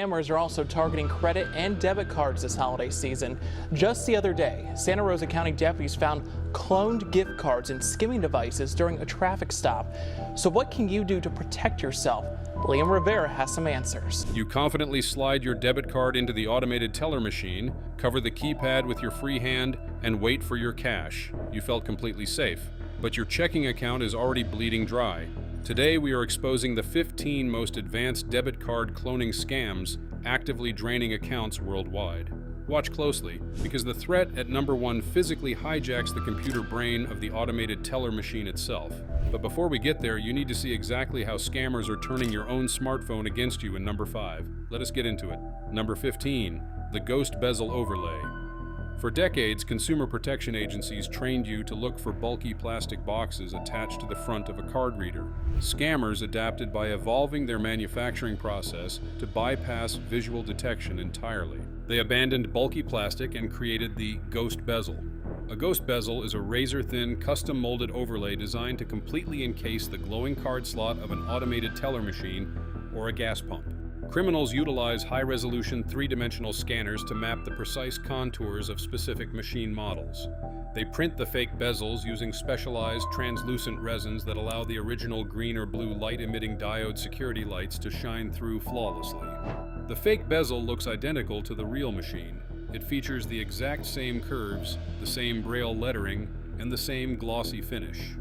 Scammers are also targeting credit and debit cards this holiday season. Just the other day, Santa Rosa County deputies found cloned gift cards and skimming devices during a traffic stop. So what can you do to protect yourself? Liam Rivera has some answers. You confidently slide your debit card into the automated teller machine, cover the keypad with your free hand, and wait for your cash. You felt completely safe, but your checking account is already bleeding dry. Today, we are exposing the 15 most advanced debit card cloning scams actively draining accounts worldwide. Watch closely, because the threat at number 1 physically hijacks the computer brain of the automated teller machine itself. But before we get there, you need to see exactly how scammers are turning your own smartphone against you in number 5. Let us get into it. Number 15, the ghost bezel overlay. For decades, consumer protection agencies trained you to look for bulky plastic boxes attached to the front of a card reader. Scammers adapted by evolving their manufacturing process to bypass visual detection entirely. They abandoned bulky plastic and created the ghost bezel. A ghost bezel is a razor-thin, custom-molded overlay designed to completely encase the glowing card slot of an automated teller machine or a gas pump. Criminals utilize high-resolution three-dimensional scanners to map the precise contours of specific machine models. They print the fake bezels using specialized translucent resins that allow the original green or blue light-emitting diode security lights to shine through flawlessly. The fake bezel looks identical to the real machine. It features the exact same curves, the same braille lettering, and the same glossy finish.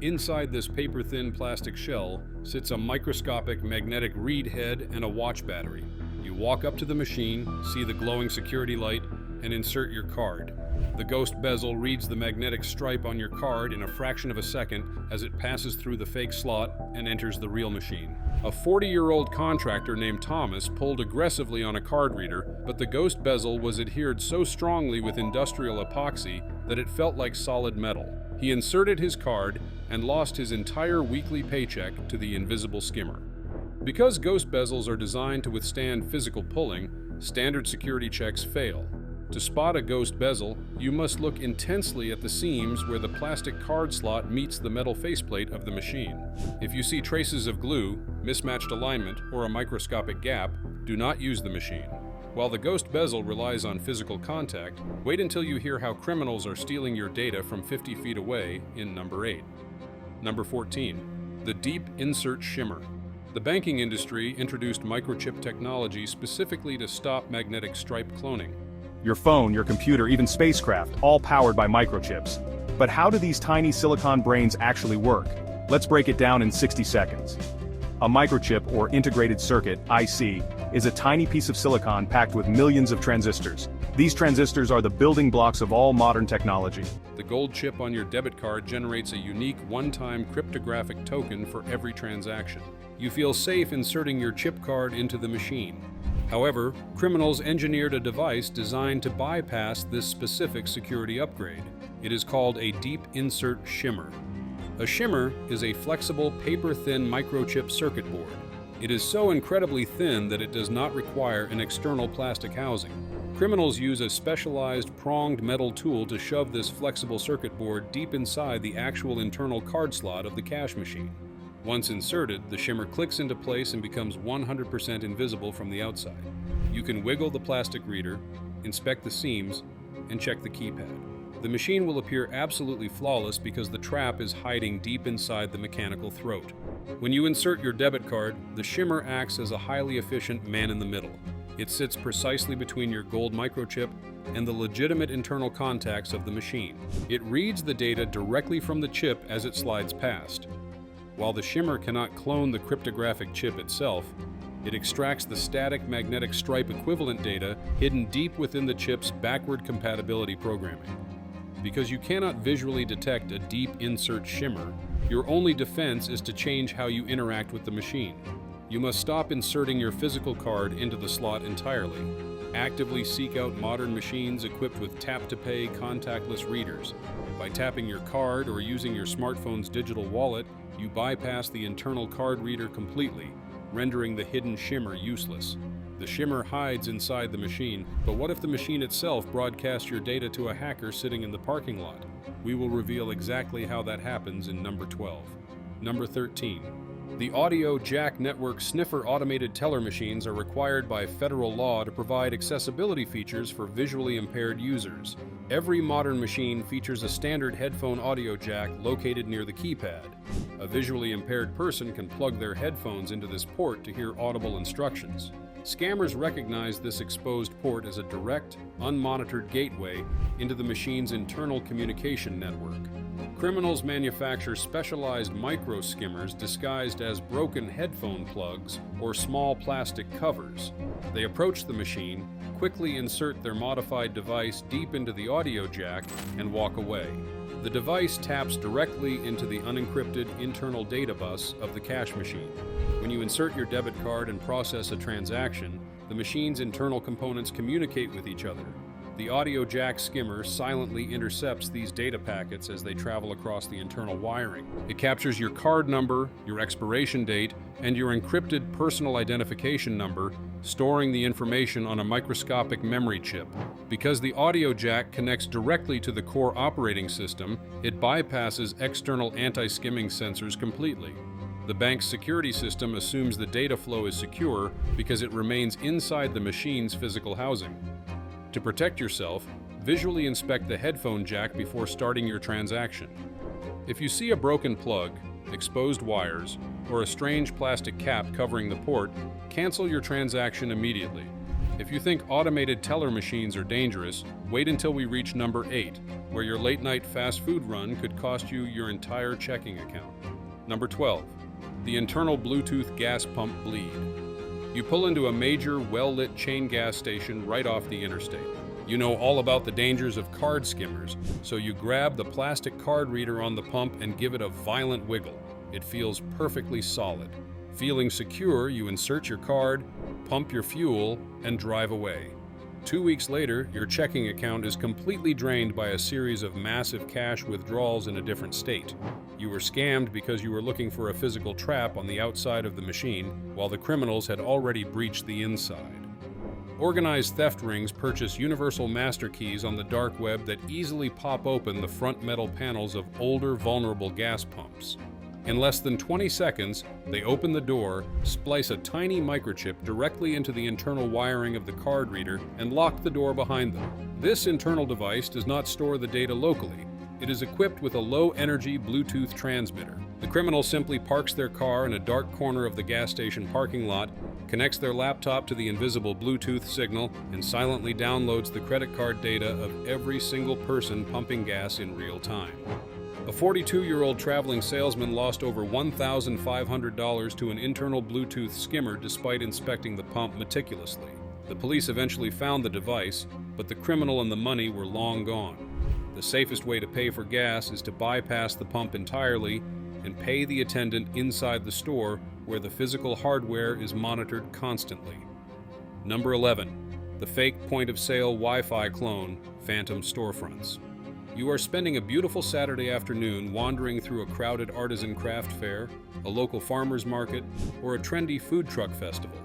Inside this paper-thin plastic shell sits a microscopic magnetic read head and a watch battery. You walk up to the machine, see the glowing security light, and insert your card. The ghost bezel reads the magnetic stripe on your card in a fraction of a second as it passes through the fake slot and enters the real machine. A 40-year-old contractor named Thomas pulled aggressively on a card reader, but the ghost bezel was adhered so strongly with industrial epoxy that it felt like solid metal. He inserted his card and lost his entire weekly paycheck to the invisible skimmer. Because ghost bezels are designed to withstand physical pulling, standard security checks fail. To spot a ghost bezel, you must look intensely at the seams where the plastic card slot meets the metal faceplate of the machine. If you see traces of glue, mismatched alignment, or a microscopic gap, do not use the machine. While the ghost bezel relies on physical contact, wait until you hear how criminals are stealing your data from 50 feet away in number 8. Number 14, the deep insert shimmer. The banking industry introduced microchip technology specifically to stop magnetic stripe cloning. Your phone, your computer, even spacecraft, all powered by microchips. But how do these tiny silicon brains actually work? Let's break it down in 60 seconds. A microchip, or integrated circuit, IC, is a tiny piece of silicon packed with millions of transistors. These transistors are the building blocks of all modern technology. The gold chip on your debit card generates a unique one-time cryptographic token for every transaction. You feel safe inserting your chip card into the machine. However, criminals engineered a device designed to bypass this specific security upgrade. It is called a deep insert shimmer. A shimmer is a flexible, paper-thin microchip circuit board. It is so incredibly thin that it does not require an external plastic housing. Criminals use a specialized pronged metal tool to shove this flexible circuit board deep inside the actual internal card slot of the cash machine. Once inserted, the shimmer clicks into place and becomes 100% invisible from the outside. You can wiggle the plastic reader, inspect the seams, and check the keypad. The machine will appear absolutely flawless because the trap is hiding deep inside the mechanical throat. When you insert your debit card, the shimmer acts as a highly efficient man in the middle. It sits precisely between your gold microchip and the legitimate internal contacts of the machine. It reads the data directly from the chip as it slides past. While the shimmer cannot clone the cryptographic chip itself, it extracts the static magnetic stripe equivalent data hidden deep within the chip's backward compatibility programming. Because you cannot visually detect a deep insert shimmer, your only defense is to change how you interact with the machine. You must stop inserting your physical card into the slot entirely. Actively seek out modern machines equipped with tap-to-pay contactless readers. By tapping your card or using your smartphone's digital wallet, you bypass the internal card reader completely, rendering the hidden shimmer useless. The shimmer hides inside the machine, but what if the machine itself broadcasts your data to a hacker sitting in the parking lot? We will reveal exactly how that happens in number 12. Number 13. The audio jack network sniffer automated teller machines are required by federal law to provide accessibility features for visually impaired users. Every modern machine features a standard headphone audio jack located near the keypad. A visually impaired person can plug their headphones into this port to hear audible instructions. Scammers recognize this exposed port as a direct, unmonitored gateway into the machine's internal communication network. Criminals manufacture specialized micro skimmers disguised as broken headphone plugs or small plastic covers. They approach the machine, quickly insert their modified device deep into the audio jack, and walk away. The device taps directly into the unencrypted internal data bus of the cash machine. When you insert your debit card and process a transaction, the machine's internal components communicate with each other. The audio jack skimmer silently intercepts these data packets as they travel across the internal wiring. It captures your card number, your expiration date, and your encrypted personal identification number, storing the information on a microscopic memory chip. Because the audio jack connects directly to the core operating system, it bypasses external anti-skimming sensors completely. The bank's security system assumes the data flow is secure because it remains inside the machine's physical housing. To protect yourself, visually inspect the headphone jack before starting your transaction. If you see a broken plug, exposed wires, or a strange plastic cap covering the port, cancel your transaction immediately. If you think automated teller machines are dangerous, wait until we reach number 8, where your late-night fast food run could cost you your entire checking account. Number 12. The internal Bluetooth gas pump bleed. You pull into a major, well-lit chain gas station right off the interstate. You know all about the dangers of card skimmers, so you grab the plastic card reader on the pump and give it a violent wiggle. It feels perfectly solid. Feeling secure, you insert your card, pump your fuel, and drive away. 2 weeks later, your checking account is completely drained by a series of massive cash withdrawals in a different state. You were scammed because you were looking for a physical trap on the outside of the machine, while the criminals had already breached the inside. Organized theft rings purchase universal master keys on the dark web that easily pop open the front metal panels of older, vulnerable gas pumps. In less than 20 seconds, they open the door, splice a tiny microchip directly into the internal wiring of the card reader, and lock the door behind them. This internal device does not store the data locally. It is equipped with a low-energy Bluetooth transmitter. The criminal simply parks their car in a dark corner of the gas station parking lot, connects their laptop to the invisible Bluetooth signal, and silently downloads the credit card data of every single person pumping gas in real time. A 42-year-old traveling salesman lost over $1,500 to an internal Bluetooth skimmer despite inspecting the pump meticulously. The police eventually found the device, but the criminal and the money were long gone. The safest way to pay for gas is to bypass the pump entirely and pay the attendant inside the store where the physical hardware is monitored constantly. Number 11. The fake point-of-sale Wi-Fi clone, phantom storefronts. You are spending a beautiful Saturday afternoon wandering through a crowded artisan craft fair, a local farmer's market, or a trendy food truck festival.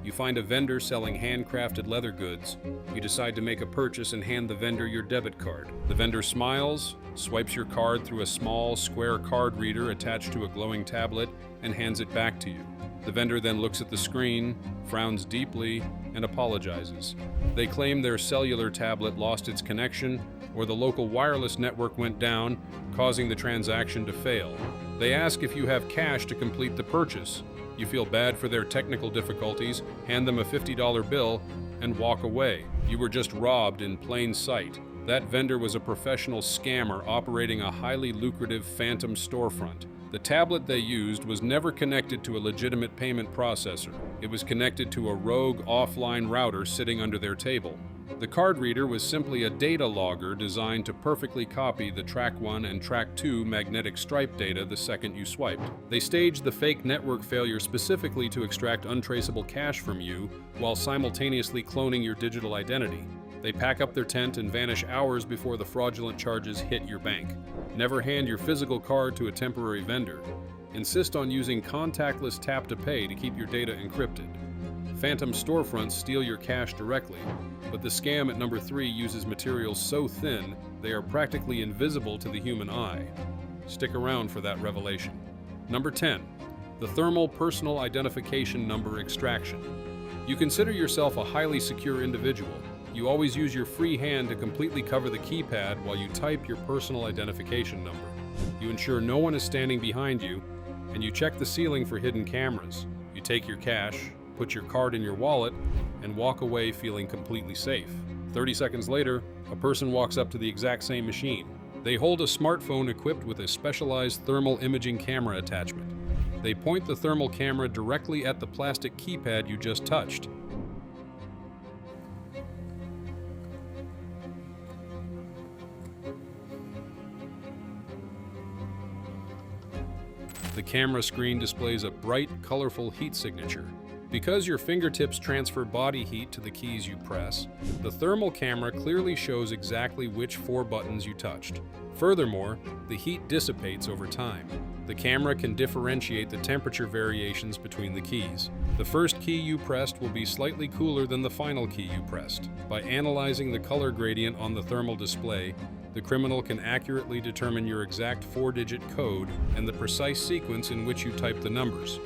You find a vendor selling handcrafted leather goods. You decide to make a purchase and hand the vendor your debit card. The vendor smiles, swipes your card through a small, square card reader attached to a glowing tablet, and hands it back to you. The vendor then looks at the screen, frowns deeply, and apologizes. They claim their cellular tablet lost its connection, or the local wireless network went down, causing the transaction to fail. They ask if you have cash to complete the purchase. You feel bad for their technical difficulties, hand them a $50 bill, and walk away. You were just robbed in plain sight. That vendor was a professional scammer operating a highly lucrative phantom storefront. The tablet they used was never connected to a legitimate payment processor. It was connected to a rogue offline router sitting under their table. The card reader was simply a data logger designed to perfectly copy the Track 1 and Track 2 magnetic stripe data the second you swiped. They staged the fake network failure specifically to extract untraceable cash from you while simultaneously cloning your digital identity. They pack up their tent and vanish hours before the fraudulent charges hit your bank. Never hand your physical card to a temporary vendor. Insist on using contactless tap-to-pay to keep your data encrypted. Phantom storefronts steal your cash directly, but the scam at number 3 uses materials so thin they are practically invisible to the human eye. Stick around for that revelation. Number 10. The the thermal personal identification number extraction. You consider yourself a highly secure individual. You always use your free hand to completely cover the keypad while you type your personal identification number. You ensure no one is standing behind you, and you check the ceiling for hidden cameras. You take your cash, put your card in your wallet, and walk away feeling completely safe. 30 seconds later, a person walks up to the exact same machine. They hold a smartphone equipped with a specialized thermal imaging camera attachment. They point the thermal camera directly at the plastic keypad you just touched. The camera screen displays a bright, colorful heat signature. Because your fingertips transfer body heat to the keys you press, the thermal camera clearly shows exactly which 4 buttons you touched. Furthermore, the heat dissipates over time. The camera can differentiate the temperature variations between the keys. The first key you pressed will be slightly cooler than the final key you pressed. By analyzing the color gradient on the thermal display, the criminal can accurately determine your exact 4-digit code and the precise sequence in which you type the numbers.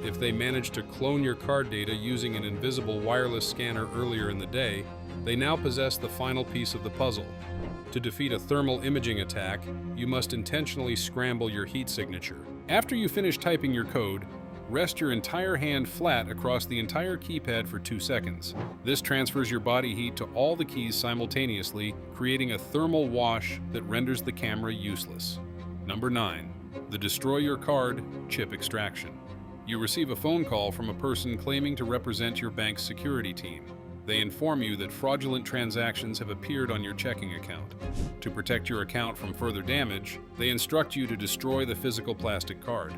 If they manage to clone your card data using an invisible wireless scanner earlier in the day, they now possess the final piece of the puzzle. To defeat a thermal imaging attack, you must intentionally scramble your heat signature. After you finish typing your code, rest your entire hand flat across the entire keypad for 2 seconds. This transfers your body heat to all the keys simultaneously, creating a thermal wash that renders the camera useless. Number 9. The Destroy Your Card Chip Extraction. You receive a phone call from a person claiming to represent your bank's security team. They inform you that fraudulent transactions have appeared on your checking account. To protect your account from further damage, they instruct you to destroy the physical plastic card.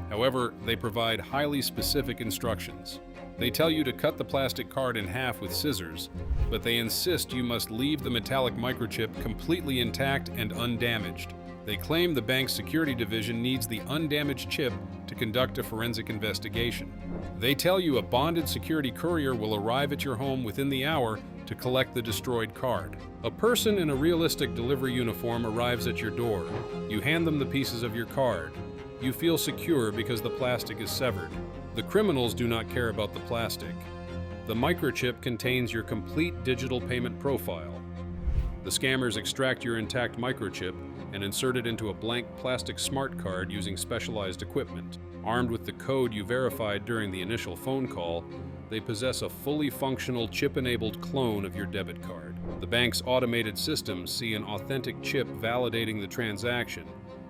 However, they provide highly specific instructions. They tell you to cut the plastic card in half with scissors, but they insist you must leave the metallic microchip completely intact and undamaged. They claim the bank's security division needs the undamaged chip to conduct a forensic investigation. They tell you a bonded security courier will arrive at your home within the hour to collect the destroyed card. A person in a realistic delivery uniform arrives at your door. You hand them the pieces of your card. You feel secure because the plastic is severed. The criminals do not care about the plastic. The microchip contains your complete digital payment profile. The scammers extract your intact microchip and insert it into a blank plastic smart card using specialized equipment. Armed with the code you verified during the initial phone call, they possess a fully functional chip-enabled clone of your debit card. The bank's automated systems see an authentic chip validating the transaction,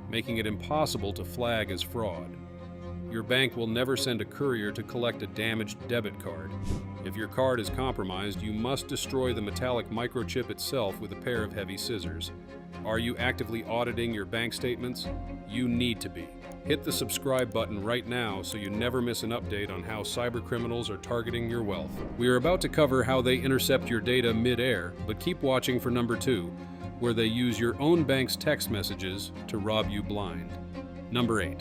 making it impossible to flag as fraud. Your bank will never send a courier to collect a damaged debit card. If your card is compromised, you must destroy the metallic microchip itself with a pair of heavy scissors. Are you actively auditing your bank statements? You need to be. Hit the subscribe button right now so you never miss an update on how cybercriminals are targeting your wealth. We are about to cover how they intercept your data mid-air, but keep watching for number 2, where they use your own bank's text messages to rob you blind. Number 8.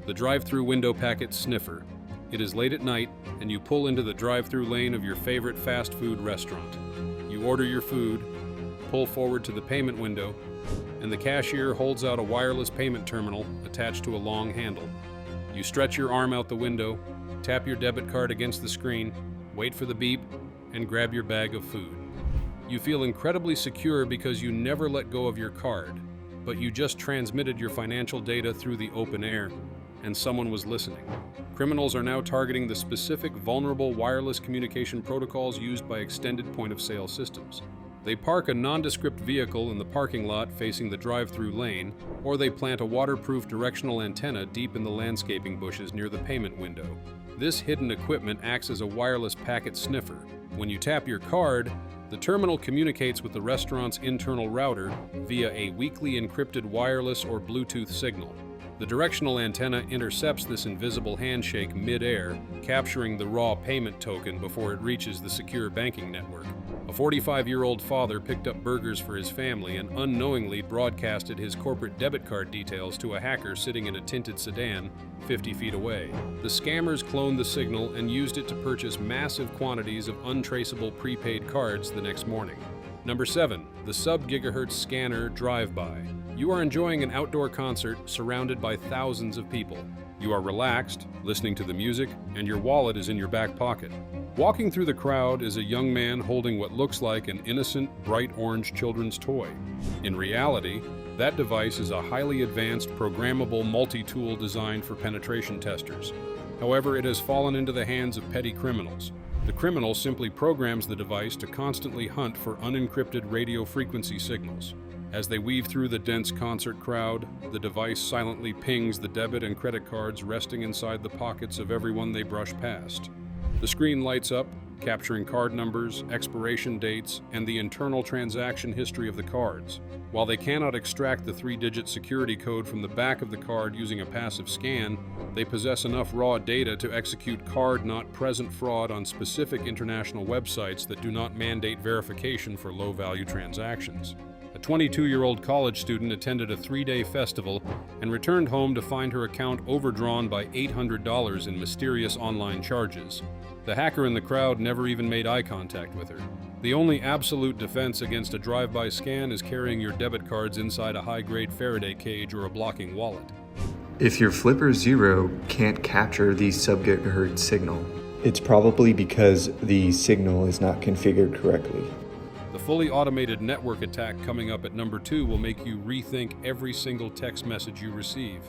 The drive-through window packet sniffer. It is late at night, and you pull into the drive-through lane of your favorite fast food restaurant. You order your food, pull forward to the payment window, and the cashier holds out a wireless payment terminal attached to a long handle. You stretch your arm out the window, tap your debit card against the screen, wait for the beep, and grab your bag of food. You feel incredibly secure because you never let go of your card, but you just transmitted your financial data through the open air, and someone was listening. Criminals are now targeting the specific vulnerable wireless communication protocols used by extended point-of-sale systems. They park a nondescript vehicle in the parking lot facing the drive-through lane, or they plant a waterproof directional antenna deep in the landscaping bushes near the payment window. This hidden equipment acts as a wireless packet sniffer. When you tap your card, the terminal communicates with the restaurant's internal router via a weakly encrypted wireless or Bluetooth signal. The directional antenna intercepts this invisible handshake mid-air, capturing the raw payment token before it reaches the secure banking network. A 45-year-old father picked up burgers for his family and unknowingly broadcasted his corporate debit card details to a hacker sitting in a tinted sedan 50 feet away. The scammers cloned the signal and used it to purchase massive quantities of untraceable prepaid cards the next morning. Number 7. The Sub-gigahertz scanner drive-by. You are enjoying an outdoor concert surrounded by thousands of people. You are relaxed, listening to the music, and your wallet is in your back pocket. Walking through the crowd is a young man holding what looks like an innocent, bright orange children's toy. In reality, that device is a highly advanced, programmable multi-tool designed for penetration testers. However, it has fallen into the hands of petty criminals. The criminal simply programs the device to constantly hunt for unencrypted radio frequency signals. As they weave through the dense concert crowd, the device silently pings the debit and credit cards resting inside the pockets of everyone they brush past. The screen lights up, capturing card numbers, expiration dates, and the internal transaction history of the cards. While they cannot extract the 3-digit security code from the back of the card using a passive scan, they possess enough raw data to execute card-not-present fraud on specific international websites that do not mandate verification for low-value transactions. A 22-year-old college student attended a 3-day festival and returned home to find her account overdrawn by $800 in mysterious online charges. The hacker in the crowd never even made eye contact with her. The only absolute defense against a drive-by scan is carrying your debit cards inside a high-grade Faraday cage or a blocking wallet. If your Flipper Zero can't capture the sub-gigahertz signal, it's probably because the signal is not configured correctly. The fully automated network attack coming up at number 2 will make you rethink every single text message you receive.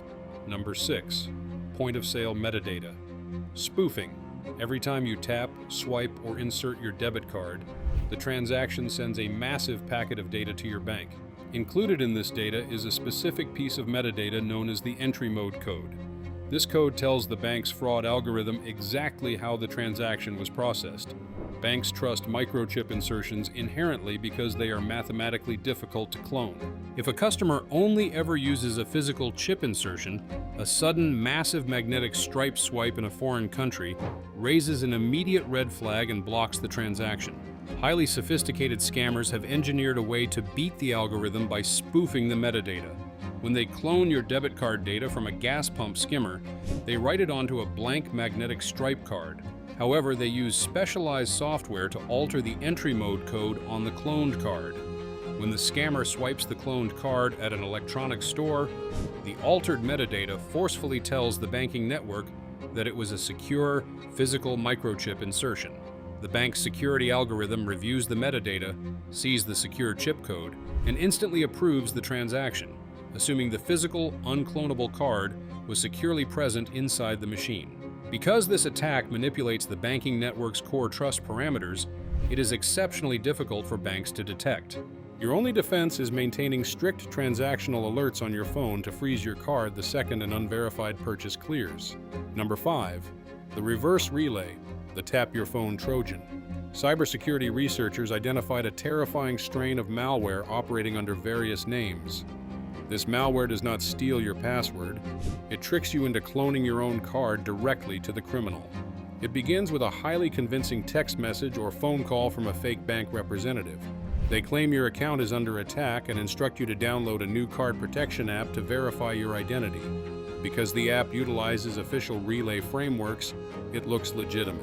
Number 6, point-of-sale metadata. Spoofing. Every time you tap, swipe, or insert your debit card, the transaction sends a massive packet of data to your bank. Included in this data is a specific piece of metadata known as the entry mode code. This code tells the bank's fraud algorithm exactly how the transaction was processed. Banks trust microchip insertions inherently because they are mathematically difficult to clone. If a customer only ever uses a physical chip insertion, a sudden massive magnetic stripe swipe in a foreign country raises an immediate red flag and blocks the transaction. Highly sophisticated scammers have engineered a way to beat the algorithm by spoofing the metadata. When they clone your debit card data from a gas pump skimmer, they write it onto a blank magnetic stripe card. However, they use specialized software to alter the entry mode code on the cloned card. When the scammer swipes the cloned card at an electronics store, the altered metadata forcefully tells the banking network that it was a secure, physical microchip insertion. The bank's security algorithm reviews the metadata, sees the secure chip code, and instantly approves the transaction, assuming the physical, unclonable card was securely present inside the machine. Because this attack manipulates the banking network's core trust parameters, it is exceptionally difficult for banks to detect. Your only defense is maintaining strict transactional alerts on your phone to freeze your card the second an unverified purchase clears. Number 5, the reverse relay, the Tap Your Phone Trojan. Cybersecurity researchers identified a terrifying strain of malware operating under various names. This malware does not steal your password. It tricks you into cloning your own card directly to the criminal. It begins with a highly convincing text message or phone call from a fake bank representative. They claim your account is under attack and instruct you to download a new card protection app to verify your identity. Because the app utilizes official relay frameworks, it looks legitimate.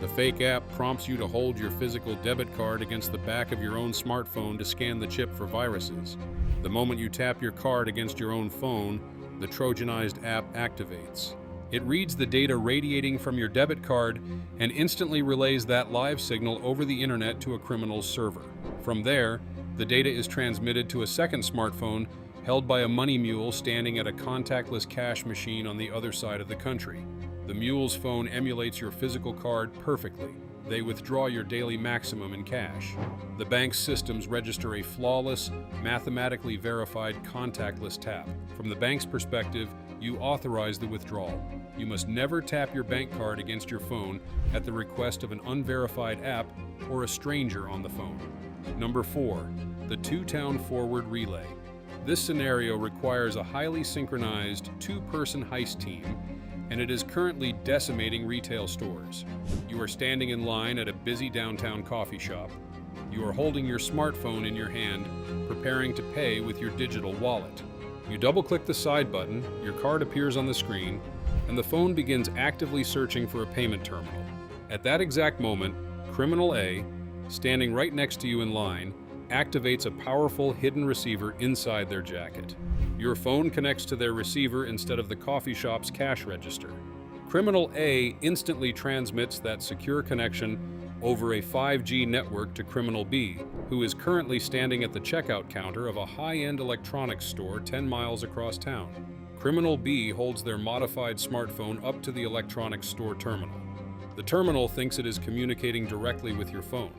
The fake app prompts you to hold your physical debit card against the back of your own smartphone to scan the chip for viruses. The moment you tap your card against your own phone, the Trojanized app activates. It reads the data radiating from your debit card and instantly relays that live signal over the internet to a criminal's server. From there, the data is transmitted to a second smartphone held by a money mule standing at a contactless cash machine on the other side of the country. The mule's phone emulates your physical card perfectly. They withdraw your daily maximum in cash. The bank's systems register a flawless, mathematically verified contactless tap. From the bank's perspective, you authorize the withdrawal. You must never tap your bank card against your phone at the request of an unverified app or a stranger on the phone. Number 4, the two-town forward relay. This scenario requires a highly synchronized two-person heist team, and it is currently decimating retail stores. You are standing in line at a busy downtown coffee shop. You are holding your smartphone in your hand, preparing to pay with your digital wallet. You double-click the side button, your card appears on the screen, and the phone begins actively searching for a payment terminal. At that exact moment, Criminal A, standing right next to you in line, activates a powerful hidden receiver inside their jacket. Your phone connects to their receiver instead of the coffee shop's cash register. Criminal A instantly transmits that secure connection over a 5G network to Criminal B, who is currently standing at the checkout counter of a high-end electronics store 10 miles across town. Criminal B holds their modified smartphone up to the electronics store terminal. The terminal thinks it is communicating directly with your phone.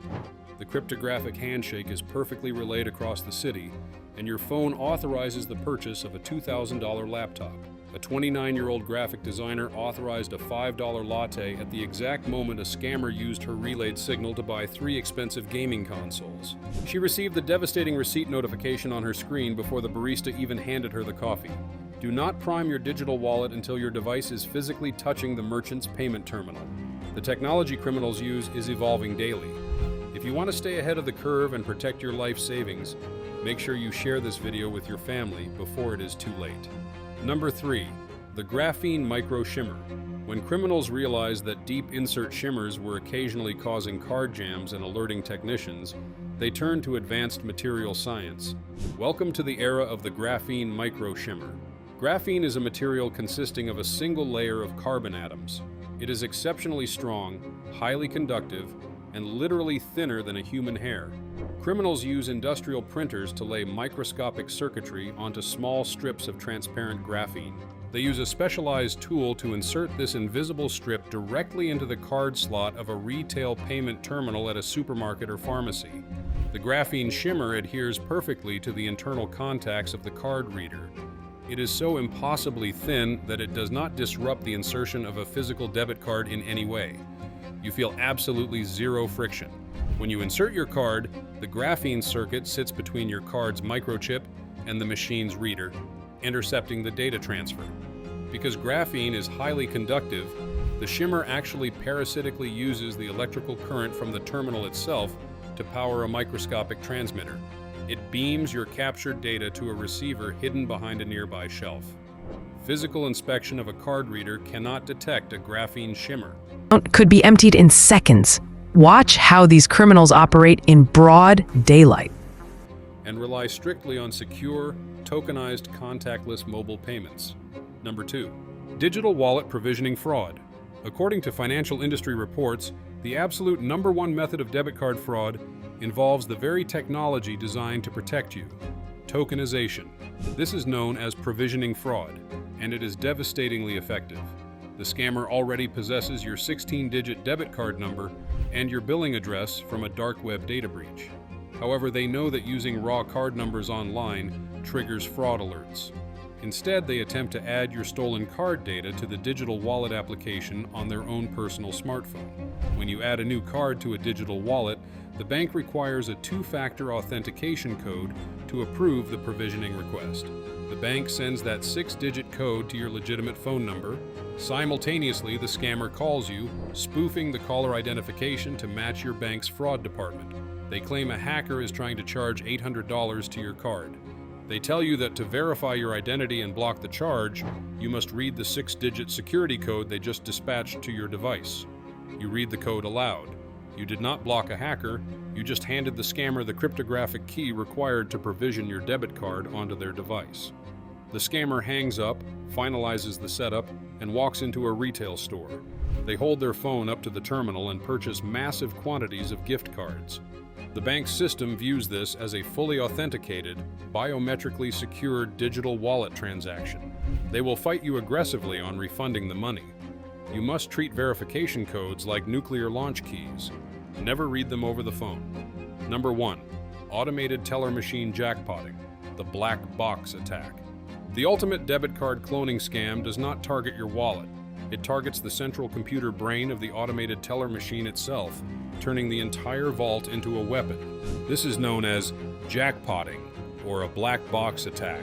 The cryptographic handshake is perfectly relayed across the city, and your phone authorizes the purchase of a $2,000 laptop. A 29-year-old graphic designer authorized a $5 latte at the exact moment a scammer used her relayed signal to buy 3 expensive gaming consoles. She received the devastating receipt notification on her screen before the barista even handed her the coffee. Do not prime your digital wallet until your device is physically touching the merchant's payment terminal. The technology criminals use is evolving daily. If you want to stay ahead of the curve and protect your life savings, make sure you share this video with your family before it is too late. Number 3. The Graphene Micro Shimmer. When criminals realized that deep insert shimmers were occasionally causing card jams and alerting technicians, they turned to advanced material science. Welcome to the era of the Graphene Micro Shimmer. Graphene is a material consisting of a single layer of carbon atoms. It is exceptionally strong, highly conductive, and literally thinner than a human hair. Criminals use industrial printers to lay microscopic circuitry onto small strips of transparent graphene. They use a specialized tool to insert this invisible strip directly into the card slot of a retail payment terminal at a supermarket or pharmacy. The graphene shimmer adheres perfectly to the internal contacts of the card reader. It is so impossibly thin that it does not disrupt the insertion of a physical debit card in any way. You feel absolutely zero friction. When you insert your card, the graphene circuit sits between your card's microchip and the machine's reader, intercepting the data transfer. Because graphene is highly conductive, the shimmer actually parasitically uses the electrical current from the terminal itself to power a microscopic transmitter. It beams your captured data to a receiver hidden behind a nearby shelf. Physical inspection of a card reader cannot detect a graphene shimmer. Could be emptied in seconds. Watch how these criminals operate in broad daylight. And rely strictly on secure, tokenized, contactless mobile payments. Number 2. Digital wallet provisioning fraud. According to financial industry reports, the absolute #1 method of debit card fraud involves the very technology designed to protect you: tokenization. This is known as provisioning fraud, and it is devastatingly effective. The scammer already possesses your 16-digit debit card number and your billing address from a dark web data breach. However, they know that using raw card numbers online triggers fraud alerts. Instead, they attempt to add your stolen card data to the digital wallet application on their own personal smartphone. When you add a new card to a digital wallet, the bank requires a 2-factor authentication code to approve the provisioning request. The bank sends that 6-digit code to your legitimate phone number. Simultaneously, the scammer calls you, spoofing the caller identification to match your bank's fraud department. They claim a hacker is trying to charge $800 to your card. They tell you that to verify your identity and block the charge, you must read the 6-digit security code they just dispatched to your device. You read the code aloud. You did not block a hacker, you just handed the scammer the cryptographic key required to provision your debit card onto their device. The scammer hangs up, finalizes the setup, and walks into a retail store. They hold their phone up to the terminal and purchase massive quantities of gift cards. The bank's system views this as a fully authenticated, biometrically secured digital wallet transaction. They will fight you aggressively on refunding the money. You must treat verification codes like nuclear launch keys. Never read them over the phone. Number 1. Automated teller machine jackpotting, the black box attack. The ultimate debit card cloning scam does not target your wallet. It targets the central computer brain of the automated teller machine itself, turning the entire vault into a weapon. This is known as jackpotting, or a black box attack,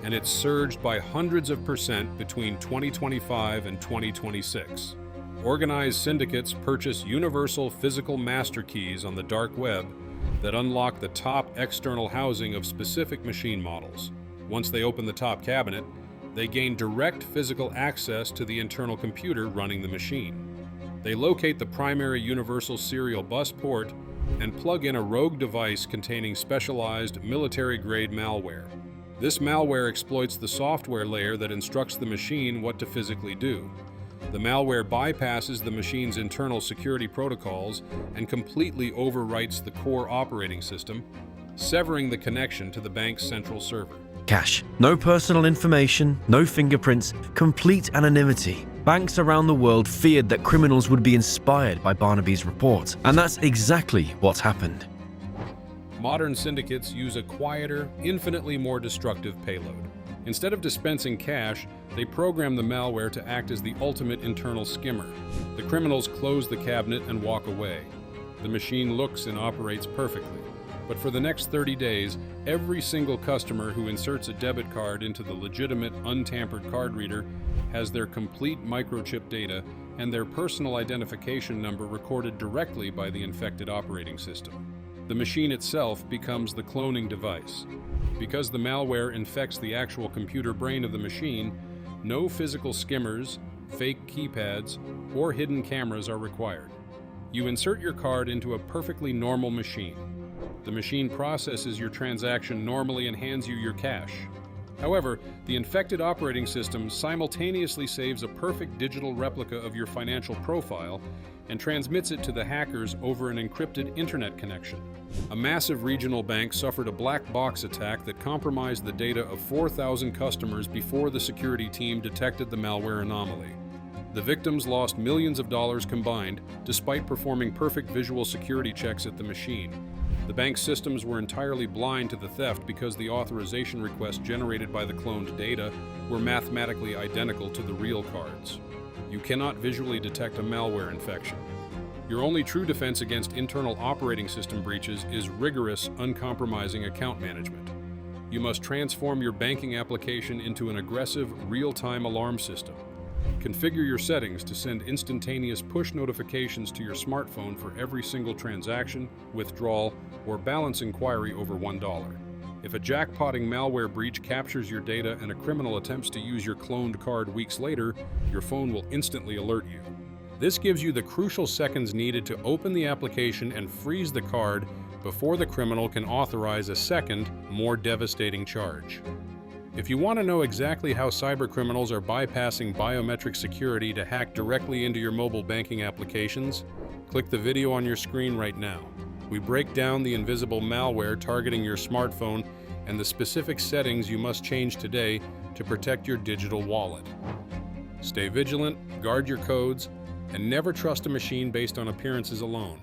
and it's surged by hundreds of % between 2025 and 2026. Organized syndicates purchase universal physical master keys on the dark web that unlock the top external housing of specific machine models. Once they open the top cabinet, they gain direct physical access to the internal computer running the machine. They locate the primary universal serial bus port and plug in a rogue device containing specialized military-grade malware. This malware exploits the software layer that instructs the machine what to physically do. The malware bypasses the machine's internal security protocols and completely overwrites the core operating system, severing the connection to the bank's central server. Cash. No personal information, no fingerprints, complete anonymity. Banks around the world feared that criminals would be inspired by Barnaby's report, and that's exactly what's happened. Modern syndicates use a quieter, infinitely more destructive payload. Instead of dispensing cash, they program the malware to act as the ultimate internal skimmer. The criminals close the cabinet and walk away. The machine looks and operates perfectly. But for the next 30 days, every single customer who inserts a debit card into the legitimate, untampered card reader has their complete microchip data and their personal identification number recorded directly by the infected operating system. The machine itself becomes the cloning device. Because the malware infects the actual computer brain of the machine, no physical skimmers, fake keypads, or hidden cameras are required. You insert your card into a perfectly normal machine. The machine processes your transaction normally and hands you your cash. However, the infected operating system simultaneously saves a perfect digital replica of your financial profile and transmits it to the hackers over an encrypted internet connection. A massive regional bank suffered a black box attack that compromised the data of 4,000 customers before the security team detected the malware anomaly. The victims lost millions of dollars combined, despite performing perfect visual security checks at the machine. The bank's systems were entirely blind to the theft because the authorization requests generated by the cloned data were mathematically identical to the real cards. You cannot visually detect a malware infection. Your only true defense against internal operating system breaches is rigorous, uncompromising account management. You must transform your banking application into an aggressive, real-time alarm system. Configure your settings to send instantaneous push notifications to your smartphone for every single transaction, withdrawal, or balance inquiry over $1. If a jackpotting malware breach captures your data and a criminal attempts to use your cloned card weeks later, your phone will instantly alert you. This gives you the crucial seconds needed to open the application and freeze the card before the criminal can authorize a second, more devastating charge. If you want to know exactly how cybercriminals are bypassing biometric security to hack directly into your mobile banking applications, click the video on your screen right now. We break down the invisible malware targeting your smartphone and the specific settings you must change today to protect your digital wallet. Stay vigilant, guard your codes, and never trust a machine based on appearances alone.